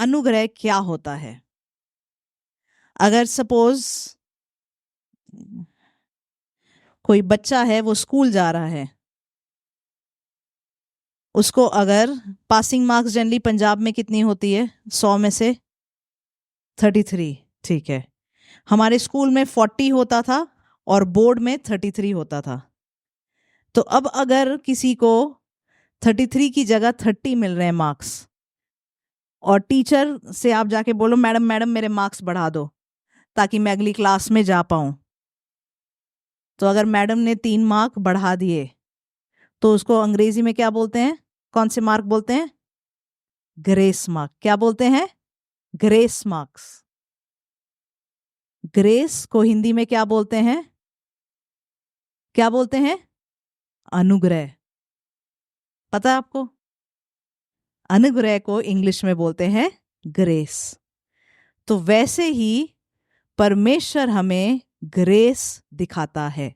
अनुग्रह क्या होता है? अगर सपोज कोई बच्चा है, वो स्कूल जा रहा है, उसको अगर पासिंग मार्क्स जनरली पंजाब में कितनी होती है 100 में से? 33। ठीक है, हमारे स्कूल में 40 होता था और बोर्ड में 33 होता था। तो अब अगर किसी को 33 की जगह 30 मिल रहे हैं मार्क्स, और टीचर से आप जाके बोलो मैडम मैडम मेरे मार्क्स बढ़ा दो ताकि मैं अगली क्लास में जा पाऊं, तो अगर मैडम ने 3 मार्क बढ़ा दिए तो उसको अंग्रेजी में क्या बोलते हैं? कौन से मार्क बोलते हैं? Grace mark. क्या बोलते हैं? Grace marks. ग्रेस को हिंदी में क्या बोलते हैं? क्या बोलते हैं? अनुग्रह। पता है आपको? अनुग्रह को इंग्लिश में बोलते हैं ग्रेस। तो वैसे ही परमेश्वर हमें ग्रेस दिखाता है,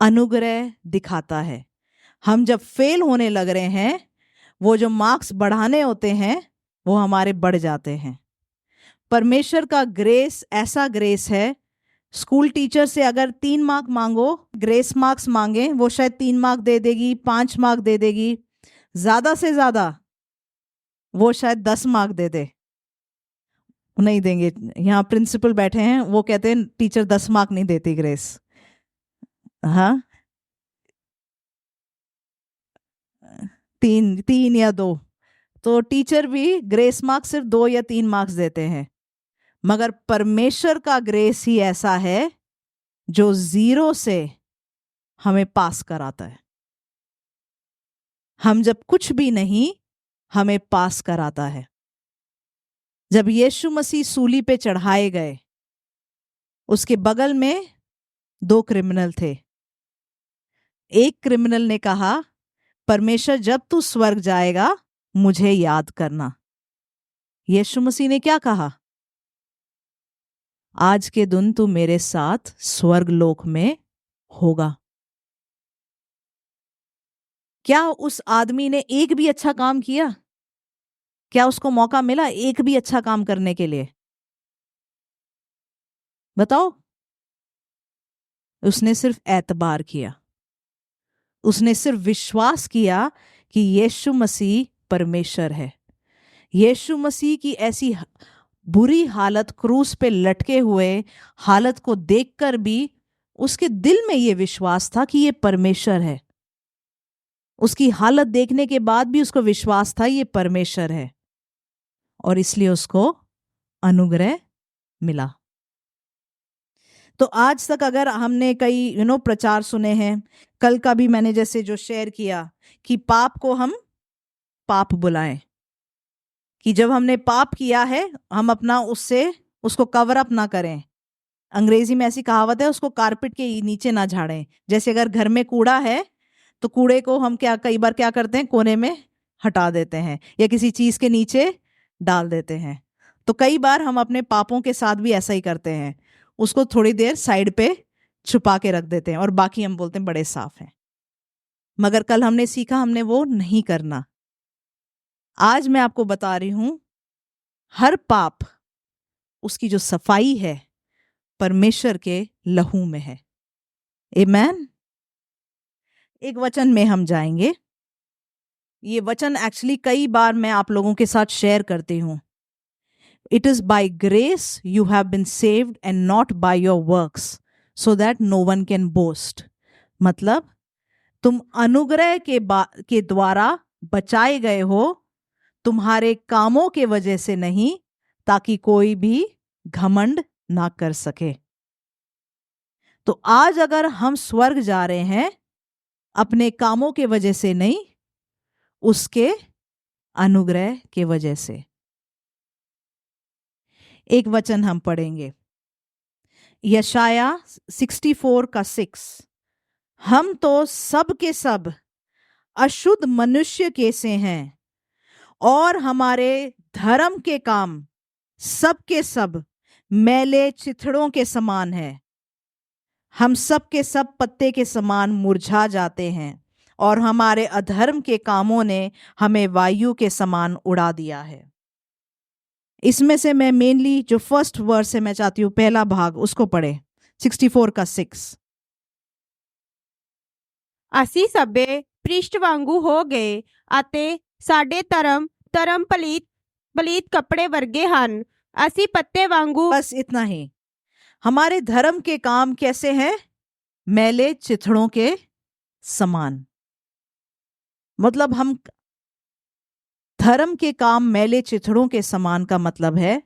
अनुग्रह दिखाता है। हम जब फेल होने लग रहे हैं, वो जो मार्क्स बढ़ाने होते हैं वो हमारे बढ़ जाते हैं। परमेश्वर का ग्रेस ऐसा ग्रेस है, स्कूल टीचर से अगर 3 मार्क मांगो, ग्रेस मार्क्स मांगे, वो शायद 3 मार्क दे देगी, 5 मार्क दे देगी, ज्यादा से ज्यादा वो शायद 10 मार्क दे दे। नहीं देंगे। यहाँ प्रिंसिपल बैठे हैं, वो कहते हैं टीचर 10 मार्क नहीं देती ग्रेस। हाँ, 3 या 2। तो टीचर भी ग्रेस मार्क्स सिर्फ 2 या 3 मार्क्स देते हैं। मगर परमेश्वर का ग्रेस ही ऐसा है जो 0 से हमें पास कराता है। हम जब कुछ भी नहीं, हमें पास कराता है। जब यीशु मसीह सूली पे चढ़ाए गए, उसके बगल में 2 क्रिमिनल थे। एक क्रिमिनल ने कहा, परमेश्वर जब तू स्वर्ग जाएगा मुझे याद करना। यीशु मसीह ने क्या कहा? आज के दिन तू मेरे साथ स्वर्ग लोक में होगा। क्या उस आदमी ने एक भी अच्छा काम किया? क्या उसको मौका मिला एक भी अच्छा काम करने के लिए? बताओ। उसने सिर्फ एतबार किया, उसने सिर्फ विश्वास किया कि यीशु मसीह परमेश्वर है। यीशु मसीह की ऐसी बुरी हालत, क्रूस पे लटके हुए हालत को देखकर भी उसके दिल में यह विश्वास था कि यह परमेश्वर है। उसकी हालत देखने के बाद भी उसको विश्वास था यह परमेश्वर है, और इसलिए उसको अनुग्रह मिला। तो आज तक अगर हमने कई प्रचार सुने हैं, कल का भी मैंने जैसे जो शेयर किया कि पाप को हम पाप बुलाएं, कि जब हमने पाप किया है हम अपना उसको कवर अप ना करें। अंग्रेजी में ऐसी कहावत है, उसको कारपेट के नीचे ना झाड़ें। जैसे अगर घर में कूड़ा है तो कूड़े को हम कई बार क्या करते हैं, कोने में हटा देते हैं या किसी चीज के नीचे डाल देते हैं। तो कई बार हम अपने पापों के साथ भी ऐसा ही करते हैं, उसको थोड़ी देर साइड पे छुपा के रख देते हैं और बाकी हम बोलते हैं बड़े साफ हैं। मगर कल हमने सीखा हमने वो नहीं करना। आज मैं आपको बता रही हूं, हर पाप, उसकी जो सफाई है परमेश्वर के लहू में है। आमेन। एक वचन में हम जाएंगे। ये वचन एक्चुअली कई बार मैं आप लोगों के साथ शेयर करती हूं। It is by grace you have been saved and not by your works so that no one can boast. मतलब तुम अनुग्रह के द्वारा बचाए गए हो, तुम्हारे कामों के वजह से नहीं, ताकि कोई भी घमंड ना कर सके। तो आज अगर हम स्वर्ग जा रहे हैं, अपने कामों के वजह से नहीं, उसके अनुग्रह के वजह से। एक वचन हम पढ़ेंगे, यशाया 64 का 6। हम तो सब के सब अशुद्ध मनुष्य के से हैं, और हमारे धर्म के काम सब के सब मैले चिथड़ों के समान है। हम सब के सब पत्ते के समान मुरझा जाते हैं, और हमारे अधर्म के कामों ने हमें वायु के समान उड़ा दिया है। इसमें से मैं मेनली जो फर्स्ट वर्स है मैं चाहती हूँ पहला भाग उसको पढ़े, 64 का 6। ਅਸੀਂ ਸਭੇ ਪ੍ਰਿਸ਼ਟ ਵਾਂਗੂ ਹੋ ਗਏ ਅਤੇ ਸਾਡੇ ਧਰਮ ਪਲੀਤ ਕੱਪੜੇ ਵਰਗੇ ਹਨ। ਅਸੀਂ ਪੱਤੇ ਵਾਂਗੂ बस इतना ही। हमारे धर्म के काम कैसे हैं? मैले चिथड़ों के समान। मतलब हम धर्म के काम मैले चिथड़ों के समान का मतलब है,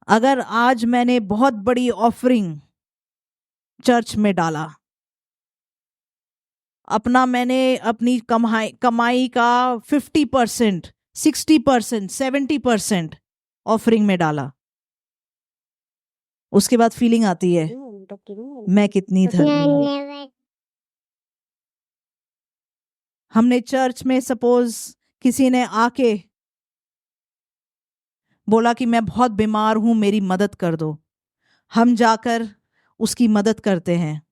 अगर आज मैंने बहुत बड़ी ऑफरिंग चर्च में डाला, मैंने अपनी कमाई का 50%, 60%, 70% ऑफरिंग में डाला, उसके बाद फीलिंग आती है मैं कितनी धर्मी हूं। हमने चर्च में सपोज किसी ने आके बोला कि मैं बहुत बीमार हूं, मेरी मदद कर दो, हम जाकर उसकी मदद करते हैं।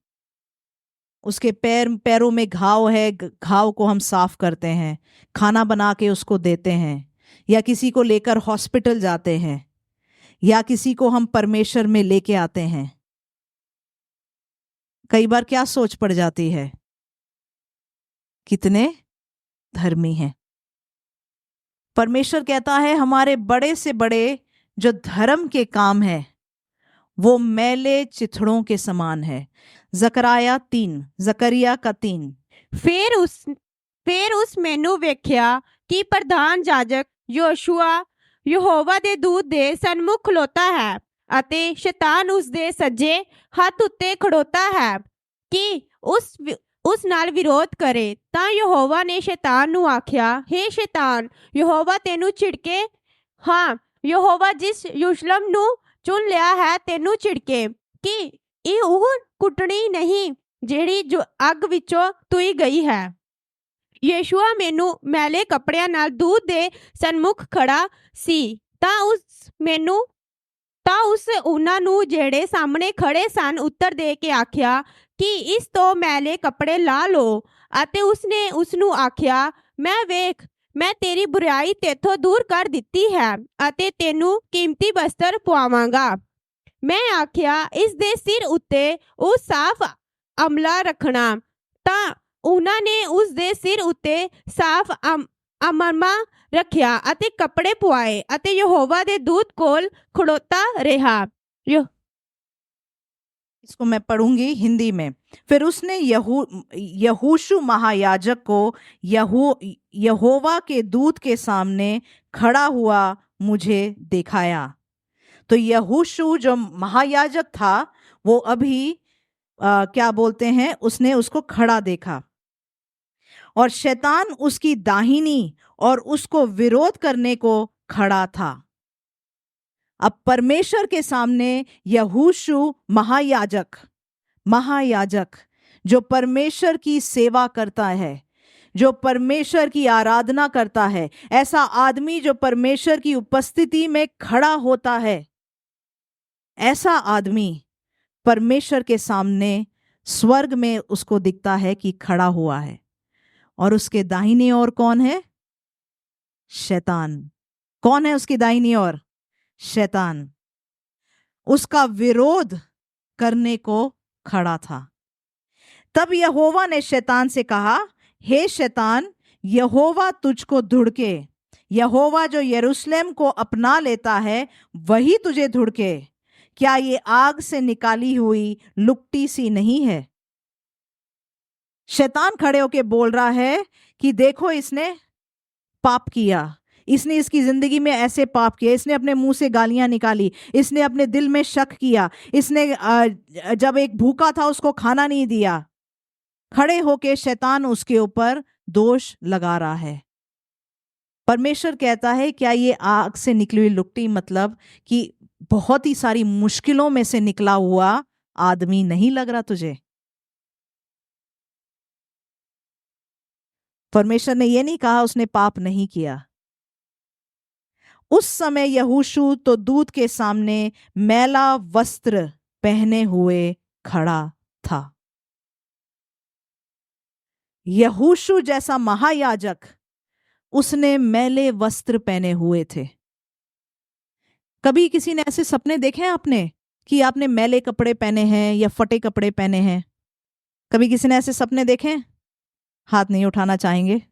उसके पैरों में घाव है, घाव को हम साफ करते हैं, खाना बना के उसको देते हैं, या किसी को लेकर हॉस्पिटल जाते हैं, या किसी को हम परमेश्वर में लेके आते हैं। कई बार क्या सोच पड़ जाती है, कितने धर्मी हैं। परमेश्वर कहता है हमारे बड़े से बड़े जो धर्म के काम है वो मैले चिथड़ों के समान है। जकरिया का 3। ਫਿਰ ਉਸ ਮੈਨੂੰ ਵੇਖਿਆ ਕਿ ਪ੍ਰਧਾਨ ਜਾਜਕ ਯਹੋਸ਼ੂਆ ਯਹੋਵਾ ਦੇ ਦੂਤ ਦੇ ਸਨਮੁਖ ਖਲੋਤਾ ਹੈ ਅਤੇ ਸ਼ੈਤਾਨ ਉਸ ਦੇ ਸੱਜੇ ਹੱਥ ਉੱਤੇ ਖੜੋਤਾ ਹੈ ਕਿ ਉਸ ਨਾਲ ਵਿਰੋਧ ਕਰੇ। ਤਾਂ ਯਹੋਵਾ ਨੇ ਸ਼ੈਤਾਨ ਨੂੰ ਆਖਿਆ, ਹੇ ਸ਼ੈਤਾਨ, ਯਹੋਵਾ ਤੈਨੂੰ ਝਿੜਕੇ। ਹਾਂ, ਯਹੋਵਾ ਜਿਸ ਯਰੂਸ਼ਲਮ ਨੂੰ ਚੁਣ ਲਿਆ ਹੈ ਤੈਨੂੰ ਝਿੜਕੇ ਕਿ ਇਹ ਉਹ ਕੁੱਟਣੀ ਨਹੀਂ ਜਿਹੜੀ ਜੋ ਅੱਗ ਵਿੱਚੋਂ ਤੁਈ ਗਈ ਹੈ। ਯੇਸ਼ੂਆ ਮੈਨੂੰ ਮੈਲੇ ਕੱਪੜਿਆਂ ਨਾਲ ਦੂਤ ਦੇ ਸਨਮੁਖ ਖੜਾ ਸੀ ਤਾਂ ਉਸ ਉਹਨਾਂ ਨੂੰ ਜਿਹੜੇ ਸਾਹਮਣੇ ਖੜੇ ਸਨ ਉੱਤਰ ਦੇ ਕੇ ਆਖਿਆ ਕਿ ਇਸ ਤੋਂ ਮੈਲੇ ਕੱਪੜੇ ਲਾ ਲਓ। ਅਤੇ ਉਸਨੇ ਉਸ ਨੂੰ ਆਖਿਆ, ਮੈਂ ਵੇਖ, ਮੈਂ ਤੇਰੀ ਬੁਰਾਈ ਤੇਥੋਂ ਦੂਰ ਕਰ ਦਿੱਤੀ ਹੈ ਅਤੇ ਤੈਨੂੰ ਕੀਮਤੀ ਬਸਤਰ ਪਵਾਵਾਂਗਾ। ਮੈਂ ਆਖਿਆ, ਇਸ ਦੇ ਸਿਰ ਉੱਤੇ ਉਹ ਸਾਫ਼ ਅਮਲਾ ਰੱਖਣਾ। ਤਾਂ ਉਹਨਾਂ ਨੇ ਉਸ ਦੇ ਸਿਰ ਉੱਤੇ ਸਾਫ਼ ਅਮਰਮਾ रखिया अते कपड़े पुआए अते यहोवा दे दूत कोल खड़ोता रहा। इसको मैं पढ़ूंगी हिंदी में। फिर उसने यहोशू महायाजक को यहोवा के दूत के सामने खड़ा हुआ मुझे दिखाया। तो यहोशू जो महायाजक था वो अभी क्या बोलते हैं, उसने उसको खड़ा देखा और शैतान उसकी दाहिनी और उसको विरोध करने को खड़ा था। अब परमेश्वर के सामने यहोशू महायाजक जो परमेश्वर की सेवा करता है, जो परमेश्वर की आराधना करता है, ऐसा आदमी जो परमेश्वर की उपस्थिति में खड़ा होता है, ऐसा आदमी परमेश्वर के सामने स्वर्ग में उसको दिखता है कि खड़ा हुआ है। और उसके दाहिनी ओर कौन है? शैतान। कौन है उसकी दाहिनी ओर? शैतान। उसका विरोध करने को खड़ा था। तब यहोवा ने शैतान से कहा, हे शैतान, यहोवा तुझको धुड़के, यहोवा जो यरूशलेम को अपना लेता है वही तुझे धुड़के। क्या ये आग से निकाली हुई लुकटी सी नहीं है? शैतान खड़े होके बोल रहा है कि देखो इसने पाप किया, इसने इसकी जिंदगी में ऐसे पाप किया, इसने अपने मुंह से गालियां निकाली, इसने अपने दिल में शक किया, इसने जब एक भूखा था उसको खाना नहीं दिया। खड़े होके शैतान उसके ऊपर दोष लगा रहा है। परमेश्वर कहता है क्या ये आग से निकली हुई लुकटी मतलब कि बहुत ही सारी मुश्किलों में से निकला हुआ आदमी नहीं लग रहा तुझे? परमेश्वर ने यह नहीं कहा उसने पाप नहीं किया। उस समय यहोशू तो दूत के सामने मैला वस्त्र पहने हुए खड़ा था। यहोशू जैसा महायाजक उसने मैले वस्त्र पहने हुए थे। कभी किसी ने ऐसे सपने देखे हैं आपने कि आपने मैले कपड़े पहने हैं या फटे कपड़े पहने हैं? कभी किसी ने ऐसे सपने देखे हैं? हाथ नहीं उठाना चाहेंगे।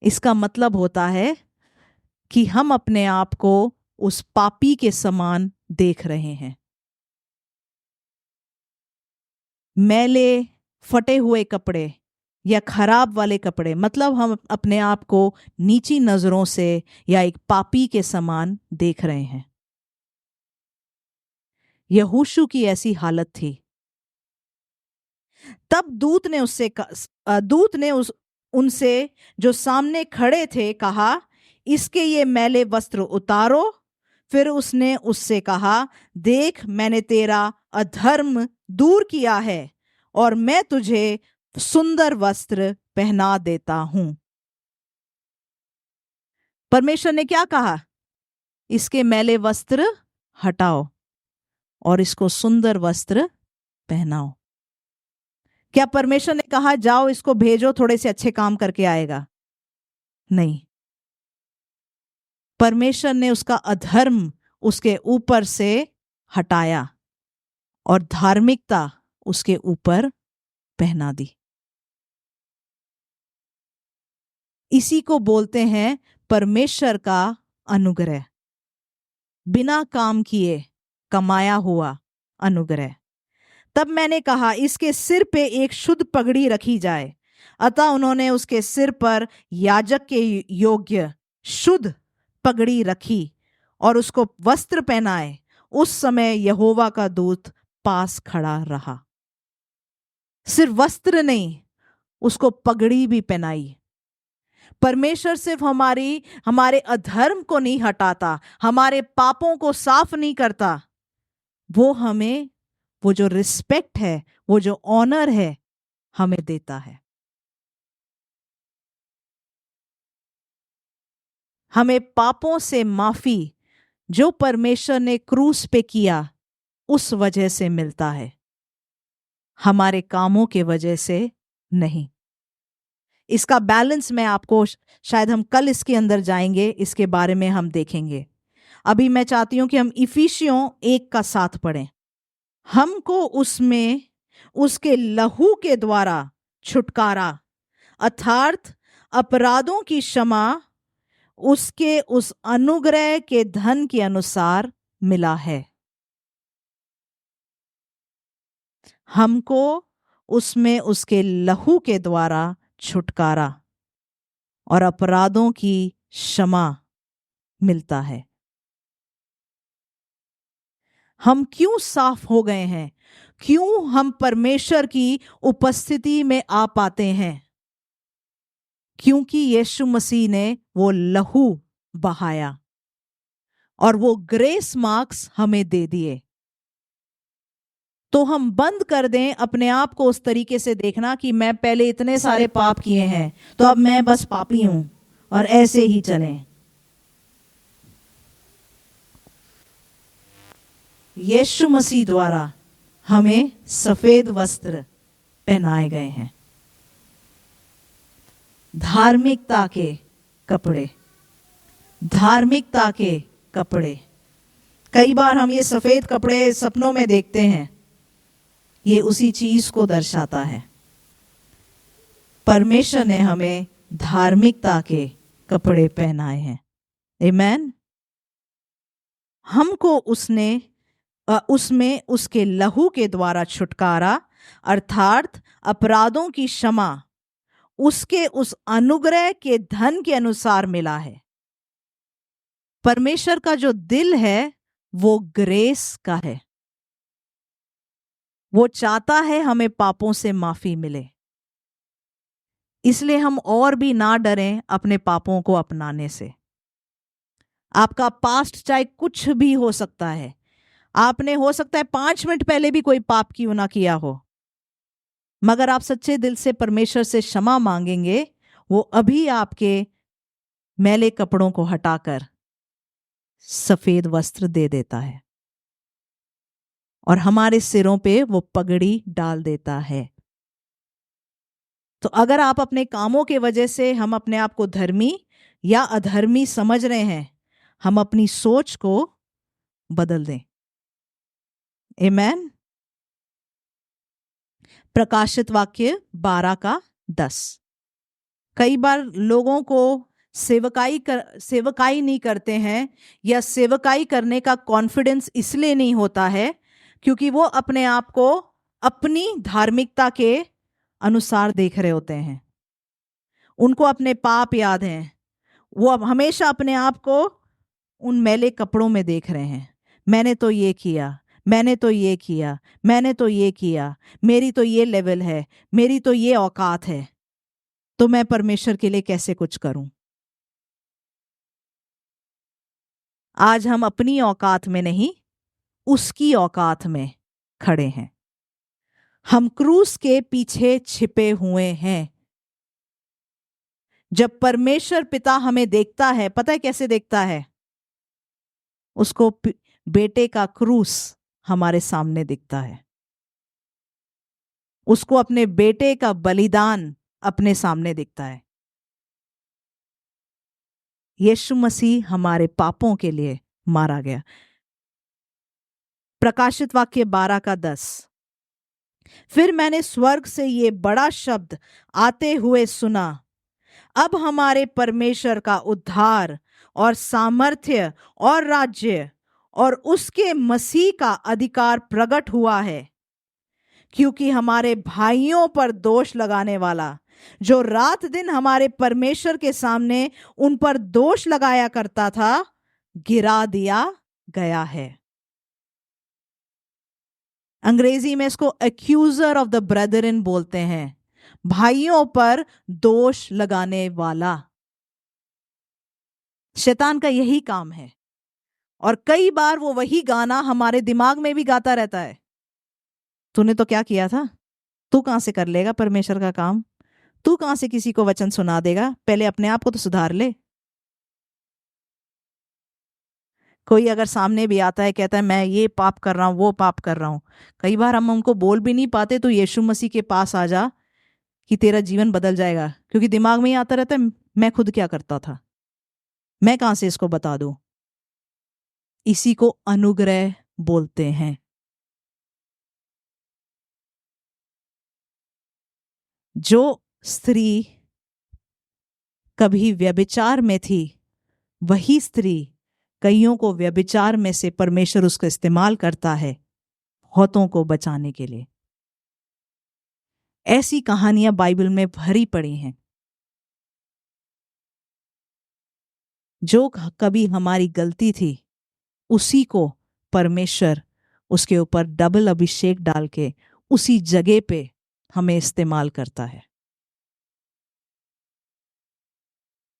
इसका मतलब होता है कि हम अपने आप को उस पापी के समान देख रहे हैं। मैले फटे हुए कपड़े या खराब वाले कपड़े, मतलब हम अपने आप को नीची नजरों से या एक पापी के समान देख रहे हैं। यहोशू की ऐसी हालत थी। तब दूत ने उनसे जो सामने खड़े थे कहा, इसके ये मैले वस्त्र उतारो। फिर उसने उससे कहा, देख मैंने तेरा अधर्म दूर किया है और मैं तुझे सुंदर वस्त्र पहना देता हूं। परमेश्वर ने क्या कहा? इसके मैले वस्त्र हटाओ और इसको सुंदर वस्त्र पहनाओ। क्या परमेश्वर ने कहा जाओ इसको भेजो थोड़े से अच्छे काम करके आएगा? नहीं। परमेश्वर ने उसका अधर्म उसके ऊपर से हटाया और धार्मिकता उसके ऊपर पहना दी। इसी को बोलते हैं परमेश्वर का अनुग्रह, बिना काम किए कमाया हुआ अनुग्रह। तब मैंने कहा, इसके सिर पे एक शुद्ध पगड़ी रखी जाए। अतः उन्होंने उसके सिर पर याजक के योग्य शुद्ध पगड़ी रखी और उसको वस्त्र पहनाए। उस समय यहोवा का दूत पास खड़ा रहा। सिर्फ वस्त्र नहीं, उसको पगड़ी भी पहनाई। परमेश्वर सिर्फ हमारे अधर्म को नहीं हटाता, हमारे पापों को साफ नहीं करता, वो हमें वो जो रिस्पेक्ट है, वो जो ऑनर है, हमें देता है। हमें पापों से माफी जो परमेश्वर ने क्रूस पे किया उस वजह से मिलता है, हमारे कामों के वजह से नहीं। इसका बैलेंस मैं आपको शायद हम कल इसके अंदर जाएंगे, इसके बारे में हम देखेंगे। अभी मैं चाहती हूं कि हम इफिसियों 1 का 7 पढ़ें। हमको उसमें उसके लहू के द्वारा छुटकारा अर्थात अपराधों की क्षमा उसके उस अनुग्रह के धन के अनुसार मिला है। हमको उसमें उसके लहू के द्वारा छुटकारा और अपराधों की क्षमा मिलता है। हम क्यों साफ हो गए हैं? क्यों हम परमेश्वर की उपस्थिति में आ पाते हैं? क्योंकि यीशु मसीह ने वो लहू बहाया और वो ग्रेस मार्क्स हमें दे दिए। तो हम बंद कर दें अपने आप को उस तरीके से देखना कि मैं पहले इतने सारे पाप किए हैं तो अब मैं बस पापी हूं और ऐसे ही चलें। यीशु मसीह द्वारा हमें सफेद वस्त्र पहनाए गए हैं, धार्मिकता के कपड़े, धार्मिकता के कपड़े। कई बार हम ये सफेद कपड़े सपनों में देखते हैं, ये उसी चीज को दर्शाता है। परमेश्वर ने हमें धार्मिकता के कपड़े पहनाए हैं। आमीन। हमको उसमें उसके लहू के द्वारा छुटकारा अर्थात अपराधों की क्षमा उसके उस अनुग्रह के धन के अनुसार मिला है। परमेश्वर का जो दिल है वो ग्रेस का है। वो चाहता है हमें पापों से माफी मिले। इसलिए हम और भी ना डरें अपने पापों को अपनाने से। आपका पास्ट चाहे कुछ भी हो सकता है, आपने हो सकता है 5 मिनट पहले भी कोई पाप क्यों ना किया हो, मगर आप सच्चे दिल से परमेश्वर से क्षमा मांगेंगे, वो अभी आपके मैले कपड़ों को हटाकर सफेद वस्त्र दे देता है और हमारे सिरों पे वो पगड़ी डाल देता है। तो अगर आप अपने कामों के वजह से हम अपने आप को धर्मी या अधर्मी समझ रहे हैं, हम अपनी सोच को बदल दें। आमेन। प्रकाशित वाक्य 12:10। कई बार लोगों को सेवकाई नहीं करते हैं, या सेवकाई करने का कॉन्फिडेंस इसलिए नहीं होता है क्योंकि वो अपने आप को अपनी धार्मिकता के अनुसार देख रहे होते हैं। उनको अपने पाप याद हैं, वो अब हमेशा अपने आप को उन मैले कपड़ों में देख रहे हैं। मैंने तो ये किया, मैंने तो ये किया, मैंने तो ये किया, मेरी तो ये लेवल है, मेरी तो ये औकात है, तो मैं परमेश्वर के लिए कैसे कुछ करूं। आज हम अपनी औकात में नहीं, उसकी औकात में खड़े हैं। हम क्रूस के पीछे छिपे हुए हैं। जब परमेश्वर पिता हमें देखता है, पता है कैसे देखता है? उसको बेटे का क्रूस हमारे सामने दिखता है, उसको अपने बेटे का बलिदान अपने सामने दिखता है। यीशु मसीह हमारे पापों के लिए मारा गया। प्रकाशित वाक्य 12:10। फिर मैंने स्वर्ग से ये बड़ा शब्द आते हुए सुना, अब हमारे परमेश्वर का उद्धार और सामर्थ्य और राज्य और उसके मसीह का अधिकार प्रकट हुआ है, क्योंकि हमारे भाइयों पर दोष लगाने वाला, जो रात दिन हमारे परमेश्वर के सामने उन पर दोष लगाया करता था, गिरा दिया गया है। अंग्रेजी में इसको एक्यूजर ऑफ द ब्रदरन बोलते हैं, भाइयों पर दोष लगाने वाला। शैतान का यही काम है, और कई बार वो वही गाना हमारे दिमाग में भी गाता रहता है। तूने तो क्या किया था, तू कहां से कर लेगा परमेश्वर का काम, तू कहां से किसी को वचन सुना देगा, पहले अपने आप को तो सुधार ले। कोई अगर सामने भी आता है, कहता है मैं ये पाप कर रहा हूं, वो पाप कर रहा हूं, कई बार हम उनको बोल भी नहीं पाते, तो यीशु मसीह के पास आ जा कि तेरा जीवन बदल जाएगा। क्योंकि दिमाग में ही आता रहता है, मैं खुद क्या करता था, मैं कहां से इसको बता दूं। इसी को अनुग्रह बोलते हैं। जो स्त्री कभी व्यभिचार में थी, वही स्त्री कईयों को व्यभिचार में से परमेश्वर उसका इस्तेमाल करता है बहुतों को बचाने के लिए। ऐसी कहानियां बाइबल में भरी पड़ी हैं। जो कभी हमारी गलती थी, उसी को परमेश्वर उसके ऊपर डबल अभिषेक डाल के उसी जगह पे हमें इस्तेमाल करता है।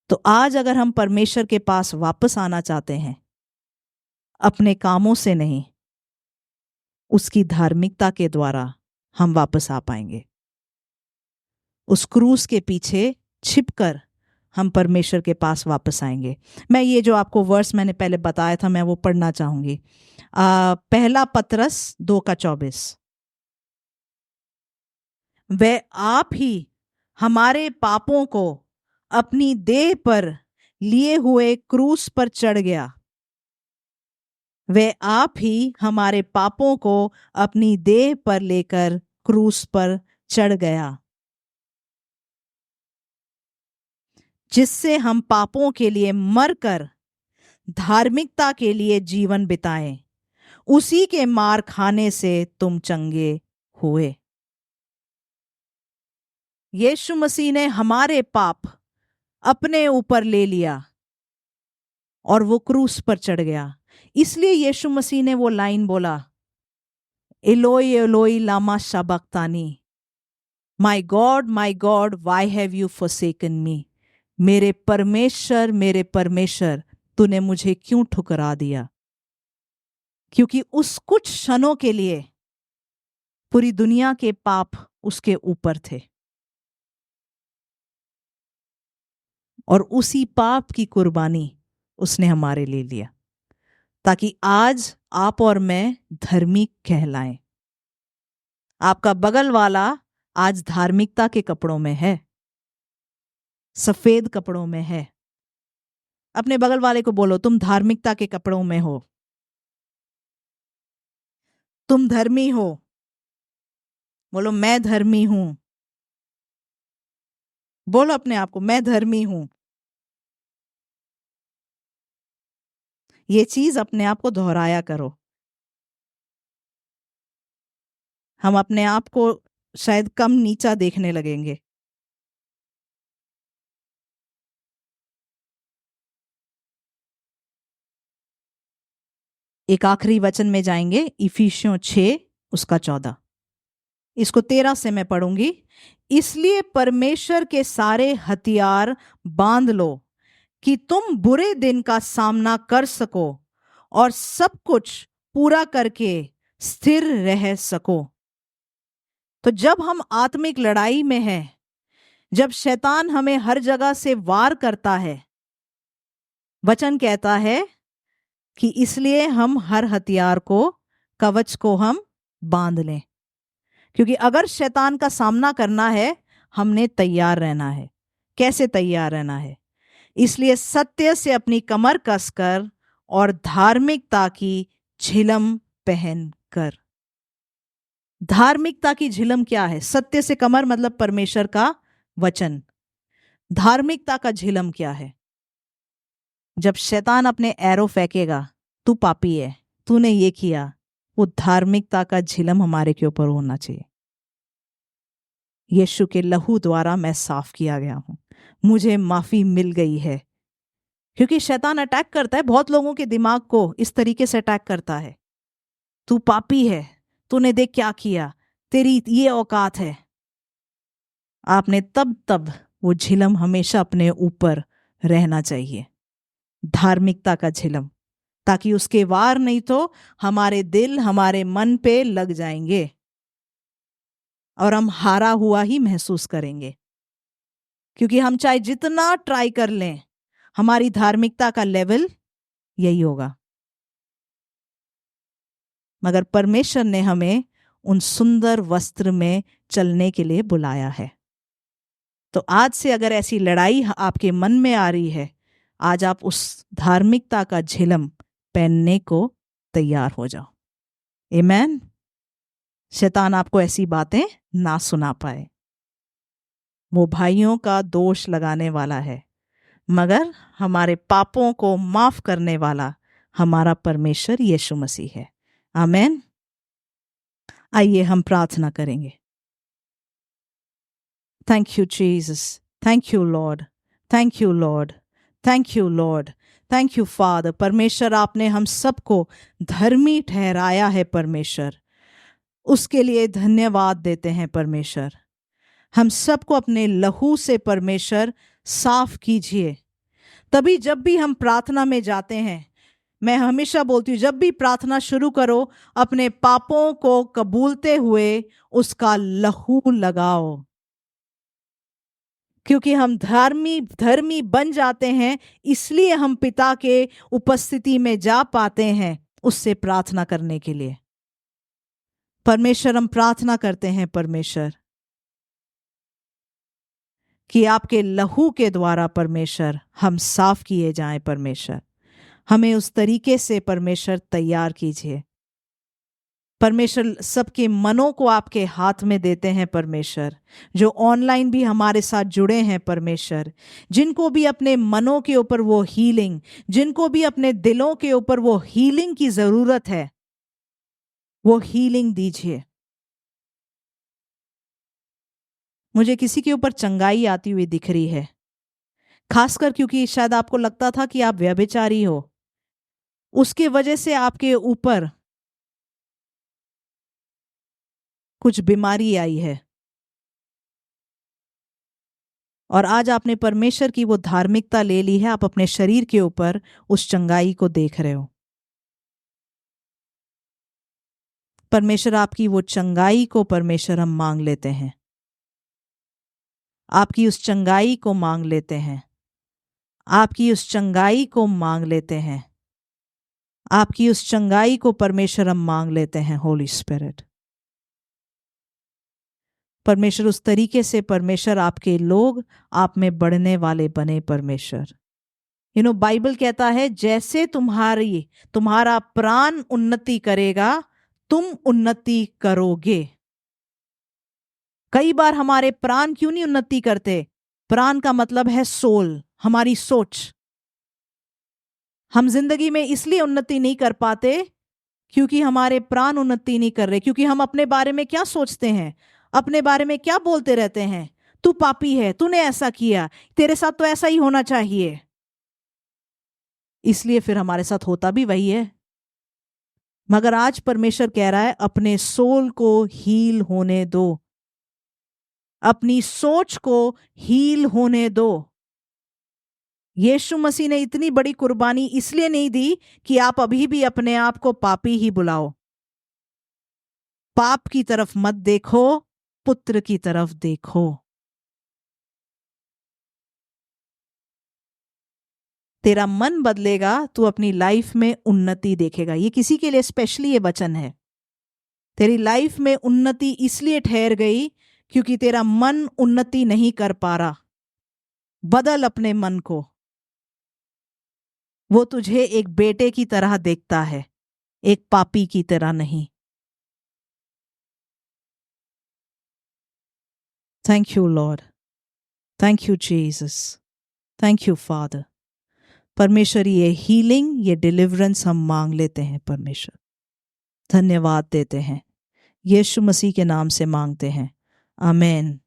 तो आज अगर हम परमेश्वर के पास वापस आना चाहते हैं, अपने कामों से नहीं, उसकी धार्मिकता के द्वारा हम वापस आ पाएंगे। उस क्रूस के पीछे छिपकर हम परमेश्वर के पास वापस आएंगे। मैं ये जो आपको वर्स मैंने पहले बताया था, मैं वो पढ़ना चाहूंगी। पहला पतरस 2:24। वह आप ही हमारे पापों को अपनी देह पर लिए हुए क्रूस पर चढ़ गया। वह आप ही हमारे पापों को अपनी देह पर लेकर क्रूस पर चढ़ गया, जिससे हम पापों के लिए मरकर धार्मिकता के लिए जीवन बिताएं। उसी के मार खाने से तुम चंगे हुए। यीशु मसीह ने हमारे पाप अपने ऊपर ले लिया और वो क्रूस पर चढ़ गया। इसलिए यीशु मसीह ने वो लाइन बोला, एलोई एलोई लामा शबक्तानी, my God why have you forsaken me. मेरे परमेश्वर तूने मुझे क्यों ठुकरा दिया। क्योंकि उस कुछ क्षणों के लिए पूरी दुनिया के पाप उसके ऊपर थे, और उसी पाप की कुर्बानी उसने हमारे लिए लिया, ताकि आज आप और मैं धार्मिक कहलाएं। आपका बगल वाला आज धार्मिकता के कपड़ों में है, सफेद कपड़ों में है, अपने बगल वाले को बोलो, तुम धार्मिकता के कपड़ों में हो, तुम धर्मी हो। बोलो, मैं धर्मी हूं। बोलो अपने आप को, मैं धर्मी हूं। ये चीज अपने आप को दोहराया करो। हम अपने आप को शायद कम नीचा देखने लगेंगे। एक आखिरी वचन में जाएंगे, इफिसियों 6 उसका 14। इसको 13 से मैं पढ़ूंगी। इसलिए परमेश्वर के सारे हथियार बांध लो कि तुम बुरे दिन का सामना कर सको और सब कुछ पूरा करके स्थिर रह सको। तो जब हम आत्मिक लड़ाई में हैं, जब शैतान हमें हर जगह से वार करता है, वचन कहता है कि इसलिए हम हर हथियार को, कवच को हम बांध लें। क्योंकि अगर शैतान का सामना करना है, हमने तैयार रहना है। कैसे तैयार रहना है? इसलिए सत्य से अपनी कमर कसकर और धार्मिकता की झिलम पहनकर। धार्मिकता की झिलम क्या है? सत्य से कमर मतलब परमेश्वर का वचन। धार्मिकता का झिलम क्या है? जब शैतान अपने एरो फेंकेगा, तू पापी है, तूने ये किया, वो धार्मिकता का झिलम हमारे के ऊपर होना चाहिए। यीशु के लहू द्वारा मैं साफ किया गया हूं, मुझे माफी मिल गई है। क्योंकि शैतान अटैक करता है, बहुत लोगों के दिमाग को इस तरीके से अटैक करता है, तू पापी है, तूने देख क्या किया, तेरी ये औकात है। आपने तब वो झिलम हमेशा अपने ऊपर रहना चाहिए, धार्मिकता का झिलम, ताकि उसके वार नहीं तो हमारे दिल, हमारे मन पे लग जाएंगे और हम हारा हुआ ही महसूस करेंगे। क्योंकि हम चाहे जितना ट्राई कर लें, हमारी धार्मिकता का लेवल यही होगा। मगर परमेश्वर ने हमें उन सुंदर वस्त्र में चलने के लिए बुलाया है। तो आज से अगर ऐसी लड़ाई आपके मन में आ रही है, आज आप उस धार्मिकता का झिलम पहनने को तैयार हो जाओ। आमीन। शैतान आपको ऐसी बातें ना सुना पाए। वो भाइयों का दोष लगाने वाला है, मगर हमारे पापों को माफ करने वाला हमारा परमेश्वर यीशु मसीह है। आमीन। आइए हम प्रार्थना करेंगे। Thank you Jesus, thank you Lord, thank you Lord, thank you Lord, thank you father. परमेश्वर, आपने हम सबको धर्मी ठहराया है परमेश्वर, उसके लिए धन्यवाद देते हैं परमेश्वर। हम सबको अपने लहू से परमेश्वर साफ कीजिए। तभी जब भी हम प्रार्थना में जाते हैं, मैं हमेशा बोलती हूँ, जब भी प्रार्थना शुरू करो, अपने पापों को कबूलते हुए उसका लहू लगाओ। क्योंकि हम धर्मी बन जाते हैं, इसलिए हम पिता के उपस्थिति में जा पाते हैं उससे प्रार्थना करने के लिए। परमेश्वर, हम प्रार्थना करते हैं परमेश्वर कि आपके लहू के द्वारा परमेश्वर हम साफ किए जाएं। परमेश्वर, हमें उस तरीके से परमेश्वर तैयार कीजिए। परमेश्वर, सबके मनों को आपके हाथ में देते हैं परमेश्वर, जो ऑनलाइन भी हमारे साथ जुड़े हैं परमेश्वर, जिनको भी अपने मनों के ऊपर वो हीलिंग, जिनको भी अपने दिलों के ऊपर वो हीलिंग की जरूरत है, वो हीलिंग दीजिए। मुझे किसी के ऊपर चंगाई आती हुई दिख रही है, खासकर क्योंकि शायद आपको लगता था कि आप व्यभिचारी हो, उसके वजह से आपके ऊपर कुछ बीमारी आई है, और आज आपने परमेश्वर की वो धार्मिकता ले ली है, आप अपने शरीर के ऊपर उस चंगाई को देख रहे हो। परमेश्वर, आपकी वो चंगाई को परमेश्वर हम मांग लेते हैं, आपकी उस चंगाई को मांग लेते हैं, आपकी उस चंगाई को मांग लेते हैं, आपकी उस चंगाई को परमेश्वर हम मांग लेते हैं। होली स्पिरिट, परमेश्वर, उस तरीके से परमेश्वर आपके लोग आप में बढ़ने वाले बने परमेश्वर। बाइबल कहता है जैसे तुम्हारा प्राण उन्नति करेगा, तुम उन्नति करोगे। कई बार हमारे प्राण क्यों नहीं उन्नति करते? प्राण का मतलब है सोल, हमारी सोच। हम जिंदगी में इसलिए उन्नति नहीं कर पाते क्योंकि हमारे प्राण उन्नति नहीं कर रहे, क्योंकि हम अपने बारे में क्या सोचते हैं, अपने बारे में क्या बोलते रहते हैं। तू पापी है, तूने ऐसा किया, तेरे साथ तो ऐसा ही होना चाहिए। इसलिए फिर हमारे साथ होता भी वही है। मगर आज परमेश्वर कह रहा है अपने सोल को हील होने दो, अपनी सोच को हील होने दो। यीशु मसीह ने इतनी बड़ी कुर्बानी इसलिए नहीं दी कि आप अभी भी अपने आप को पापी ही बुलाओ। पाप की तरफ मत देखो, पुत्र की तरफ देखो। तेरा मन बदलेगा, तू अपनी लाइफ में उन्नति देखेगा। ये किसी के लिए स्पेशली ये वचन है। तेरी लाइफ में उन्नति इसलिए ठहर गई क्योंकि तेरा मन उन्नति नहीं कर पा रहा। बदल अपने मन को। वो तुझे एक बेटे की तरह देखता है, एक पापी की तरह नहीं। Thank you Lord, thank you Jesus, thank you father. परमेश्वर ये हीलिंग, ये डिलीवरेंस हम मांग लेते हैं परमेश्वर, धन्यवाद देते हैं, यीशु मसीह के नाम से मांगते हैं, आमीन।